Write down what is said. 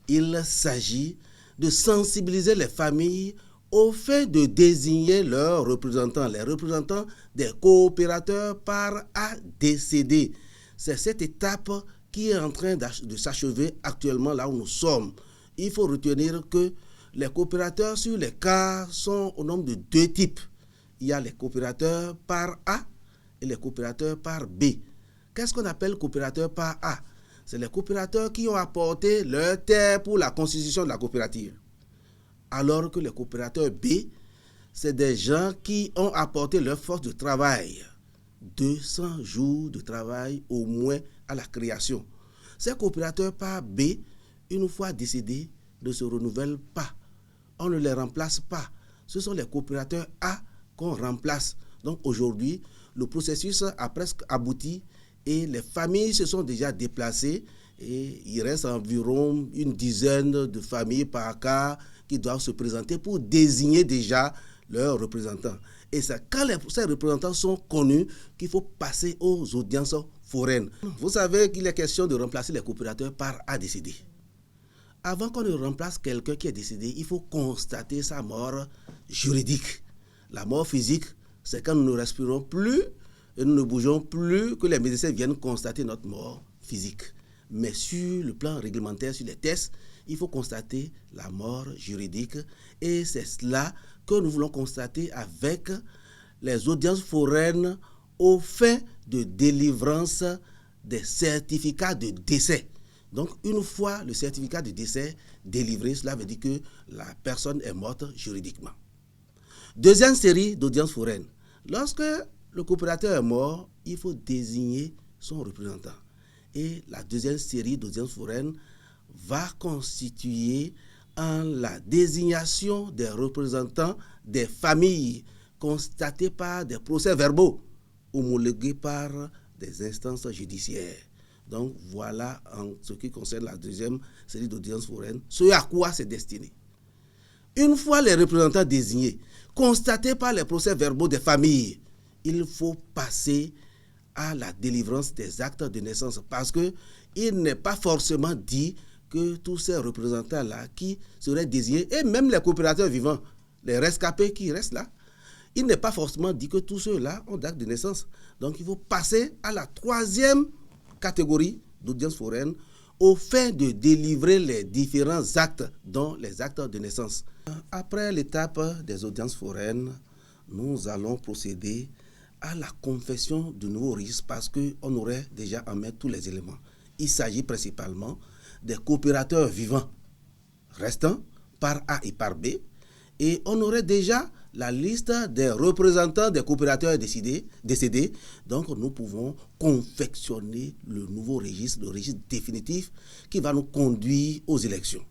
Il s'agit de sensibiliser les familles au fait de désigner leurs représentants, les représentants des coopérateurs par A décédés. C'est cette étape qui est en train de s'achever actuellement là où nous sommes. Il faut retenir que les coopérateurs sur les cas sont au nombre de deux types. Il y a les coopérateurs par A et les coopérateurs par B. Qu'est-ce qu'on appelle coopérateurs par A? C'est les coopérateurs qui ont apporté leur terre pour la constitution de la coopérative. Alors que les coopérateurs B, c'est des gens qui ont apporté leur force de travail. 200 jours de travail au moins à la création. Ces coopérateurs par B, une fois décédés, ne se renouvellent pas. On ne les remplace pas. Ce sont les coopérateurs A qu'on remplace. Donc aujourd'hui, le processus a presque abouti et les familles se sont déjà déplacées et il reste environ une dizaine de familles par cas qui doivent se présenter pour désigner déjà leurs représentants. Et c'est quand ces représentants sont connus qu'il faut passer aux audiences foraines. Vous savez qu'il est question de remplacer les coopérateurs par A décédé. Avant qu'on ne remplace quelqu'un qui est décédé, il faut constater sa mort juridique. La mort physique, c'est quand nous ne respirons plus et nous ne bougeons plus que les médecins viennent constater notre mort physique. Mais sur le plan réglementaire, sur les tests, il faut constater la mort juridique et c'est cela que nous voulons constater avec les audiences foraines au fin de délivrance des certificats de décès. Donc, une fois le certificat de décès délivré, cela veut dire que la personne est morte juridiquement. Deuxième série d'audiences foraines. Lorsque le coopérateur est mort, il faut désigner son représentant. Et la deuxième série d'audiences foraines va constituer en la désignation des représentants des familles constatées par des procès-verbaux homologués par des instances judiciaires. Donc voilà en ce qui concerne la deuxième série d'audiences foraines, ce à quoi c'est destiné. Une fois les représentants désignés, constatés par les procès-verbaux des familles, il faut passer à la délivrance des actes de naissance parce qu'il n'est pas forcément dit que tous ces représentants-là qui seraient désignés, et même les coopérateurs vivants, les rescapés qui restent là, il n'est pas forcément dit que tous ceux-là ont d'actes de naissance. Donc il faut passer à la troisième catégorie d'audience foraine au fin de délivrer les différents actes, dont les actes de naissance. Après l'étape des audiences foraines, nous allons procéder à la confection de nouveaux registres parce qu'on aurait déjà en main tous les éléments. Il s'agit principalement des coopérateurs vivants restants par A et par B et on aurait déjà la liste des représentants des coopérateurs décédés. Donc nous pouvons confectionner le nouveau registre, le registre définitif qui va nous conduire aux élections.